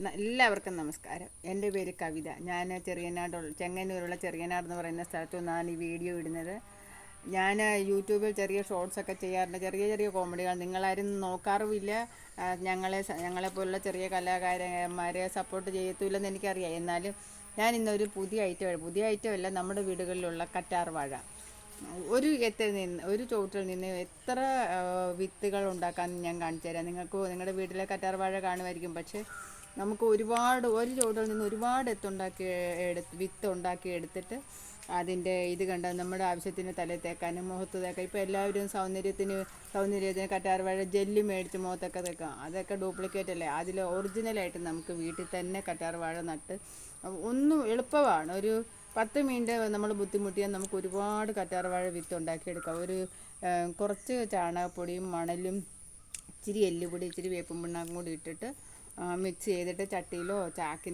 എല്ലാവർക്കും നമസ്കാരം. എൻ്റെ പേര് കവിത. ഞാൻ ചെങ്ങന്നൂരുള്ള ചെറിയനാട് എന്ന് പറയുന്ന സ്ഥലത്തു നിന്നാണ് ഈ വീഡിയോ ഇടുന്നത്. ഞാൻ യൂട്യൂബിൽ ചെറിയ ഷോർട്സൊക്കെ ചെയ്യാറുണ്ട്, ചെറിയ ചെറിയ കോമഡികൾ. നിങ്ങളാരും നോക്കാറുമില്ല. ഞങ്ങളെപ്പോലുള്ള ചെറിയ കലാകാരന്മാരെ സപ്പോർട്ട് ചെയ്യത്തില്ലെന്ന് എനിക്കറിയാം. എന്നാലും ഞാൻ ഇന്നൊരു പുതിയ ഐറ്റമല്ല, നമ്മുടെ വീടുകളിലുള്ള കറ്റാർ വാഴ. ഒരു ചുവട്ടിൽ നിന്ന് എത്ര വിത്തുകൾ ഉണ്ടാക്കാൻ ഞാൻ കാണിച്ചു തരാം. നിങ്ങളുടെ വീട്ടിലെ കറ്റാർ വാഴ കാണുമായിരിക്കും, പക്ഷേ നമുക്ക് ഒരു ചുവട്ടിൽ നിന്ന് ഒരുപാട് വിത്ത് ഉണ്ടാക്കി എടുത്തിട്ട് അതിൻ്റെ ഇത് കണ്ട നമ്മുടെ ആവശ്യത്തിന് തലയിൽ തേക്കാനും മുഖത്ത് തേക്കാം. ഇപ്പോൾ എല്ലാവരും സൗന്ദര്യത്തിന് കറ്റാർ വാഴ ജെല്ലി മേടിച്ച് മുഖത്തൊക്കെ തേക്കാം. അതൊക്കെ ഡ്യൂപ്ലിക്കേറ്റ് അല്ലേ. അതിൽ ഒറിജിനലായിട്ട് നമുക്ക് വീട്ടിൽ തന്നെ കറ്റാർ വാഴ നട്ട് ഒന്നും എളുപ്പമാണ്. ഒരു 10 മിനിറ്റ് നമ്മൾ ബുദ്ധിമുട്ടിയാൽ നമുക്ക് ഒരുപാട് കറ്റാർ വാഴ വിത്ത് ഉണ്ടാക്കിയെടുക്കാം. കുറച്ച് ചാണകപ്പൊടിയും മണലും ഇച്ചിരി എല്ലുപൊടി ഇച്ചിരി വേപ്പും പിണ്ണാക്കും കൂടി ഇട്ടിട്ട് മിക്സ് ചെയ്തിട്ട് ചട്ടിയിലോ ചാക്ക്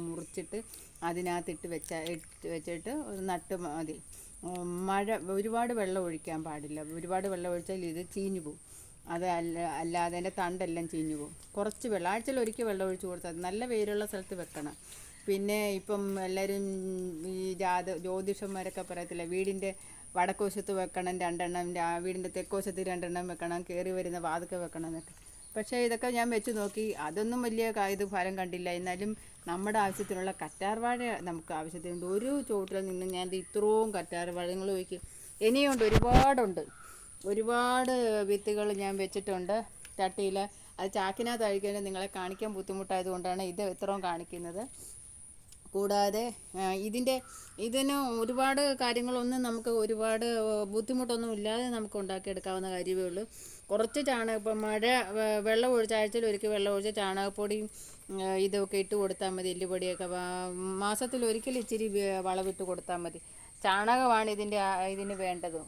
മുറിച്ചിട്ട് അതിനകത്തിട്ട് വെച്ചിട്ട് നട്ട് മതി. ഒരുപാട് വെള്ളം ഒഴിക്കാൻ പാടില്ല. ഒരുപാട് വെള്ളം ഒഴിച്ചാൽ ഇത് ചീഞ്ഞു പോകും. അല്ലാതെ അതിൻ്റെ തണ്ടെല്ലാം ചീഞ്ഞു പോകും. കുറച്ച് വെള്ളം ആഴ്ചയിൽ ഒരിക്കൽ വെള്ളം ഒഴിച്ച് കൊടുത്താൽ നല്ല വെയിലുള്ള സ്ഥലത്ത് വെക്കണം. പിന്നെ ഇപ്പം എല്ലാവരും ഈ ജ്യോതിഷന്മാരൊക്കെ പറയത്തില്ല, വീടിൻ്റെ വടക്കുവശത്ത് വെക്കണം 2 എണ്ണം, വീടിൻ്റെ തെക്കുവശത്ത് 2 എണ്ണം വെക്കണം, കയറി വരുന്ന വാതിൽക്കൽ വെക്കണം എന്നൊക്കെ. പക്ഷേ ഇതൊക്കെ ഞാൻ വെച്ച് നോക്കി, അതൊന്നും വലിയ ഫലം കണ്ടില്ല. എന്നാലും നമ്മുടെ ആവശ്യത്തിനുള്ള കറ്റാർ വാഴ നമുക്ക് ആവശ്യത്തിനുണ്ട്. ഒരു ചുവട്ടിൽ നിന്ന് ഞാൻ ഇത്രയും കറ്റാർ വാഴ നിങ്ങൾ നോക്കി. ഇനിയുണ്ട്, ഒരുപാട് വിത്തുകൾ ഞാൻ വെച്ചിട്ടുണ്ട് ചട്ടിയിൽ. അത് ചാക്കിനകത്ത് അഴിക്കേണ്ടത് നിങ്ങളെ കാണിക്കാൻ ബുദ്ധിമുട്ടായതുകൊണ്ടാണ് ഇത് ഇത്രയും കാണിക്കുന്നത്. കൂടാതെ ഇതിന് ഒരുപാട് കാര്യങ്ങളൊന്നും നമുക്ക് ഒരുപാട് ബുദ്ധിമുട്ടൊന്നും ഇല്ലാതെ നമുക്ക് ഉണ്ടാക്കിയെടുക്കാവുന്ന കാര്യമേ ഉള്ളൂ. കുറച്ച് ഇപ്പം വെള്ളം ഒഴിച്ച് ആഴ്ചയിൽ ഒരിക്കൽ വെള്ളം ഒഴിച്ച് ചാണകപ്പൊടിയും ഇതൊക്കെ ഇട്ട് കൊടുത്താൽ മതി. എല്ലുപൊടിയൊക്കെ മാസത്തിലൊരിക്കൽ ഇച്ചിരി വളമിട്ട് കൊടുത്താൽ മതി. ചാണകമാണ് ഇതിന് വേണ്ടത്.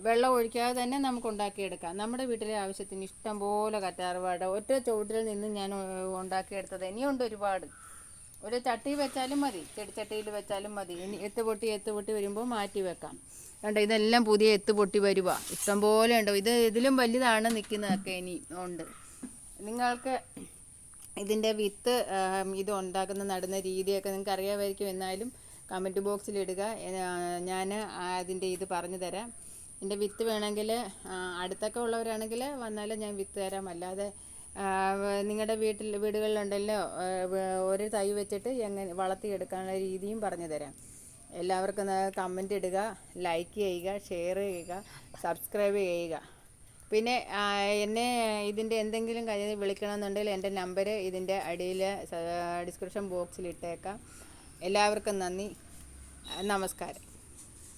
വെള്ളം ഒഴിക്കാതെ തന്നെ നമുക്ക് ഉണ്ടാക്കിയെടുക്കാം. നമ്മുടെ വീട്ടിലെ ആവശ്യത്തിന് ഇഷ്ടം പോലെ കറ്റാർ വാഴ ഒറ്റ ചുവട്ടിൽ നിന്ന് ഞാൻ ഉണ്ടാക്കിയെടുത്തത്. ഇനിയുണ്ട് ഒരുപാട്. ഒരു ചട്ടി വെച്ചാലും മതി, ചെടിച്ചട്ടിയിൽ വെച്ചാലും മതി. ഇനി എത്ത് പൊട്ടി വരുമ്പോൾ മാറ്റി വെക്കാം. കണ്ടോ, ഇതെല്ലാം പുതിയ എത്ത് പൊട്ടി വരുക ഇഷ്ടം പോലെ ഉണ്ടോ. ഇതിലും വലുതാണ് നിൽക്കുന്നതൊക്കെ ഇനി ഉണ്ട്. നിങ്ങൾക്ക് ഇതിൻ്റെ വിത്ത് ഇത് നടുന്ന രീതിയൊക്കെ നിങ്ങൾക്ക് അറിയാമായിരിക്കും. എന്നാലും കമൻറ്റ് ബോക്സിൽ ഇടുക, ഞാൻ അതിൻ്റെ ഇത് പറഞ്ഞു തരാം. എൻ്റെ വിത്ത് വേണമെങ്കിൽ അടുത്തൊക്കെ ഉള്ളവരാണെങ്കിൽ വന്നാൽ ഞാൻ വിത്ത് തരാം. അല്ലാതെ നിങ്ങളുടെ വീടുകളിലുണ്ടല്ലോ, ഒരു തൈ വെച്ചിട്ട് എങ്ങനെ വളർത്തിയെടുക്കാനുള്ള രീതിയും പറഞ്ഞു തരാം. എല്ലാവർക്കും കമൻ്റ് ഇടുക, ലൈക്ക് ചെയ്യുക, ഷെയർ ചെയ്യുക, സബ്സ്ക്രൈബ് ചെയ്യുക. പിന്നെ എന്നെ ഇതിൻ്റെ എന്തെങ്കിലും കാര്യം വിളിക്കണമെന്നുണ്ടെങ്കിൽ എൻ്റെ നമ്പർ ഇതിൻ്റെ അടിയിൽ ഡിസ്ക്രിപ്ഷൻ ബോക്സിൽ ഇട്ടേക്കാം. എല്ലാവർക്കും നന്ദി, നമസ്കാരം.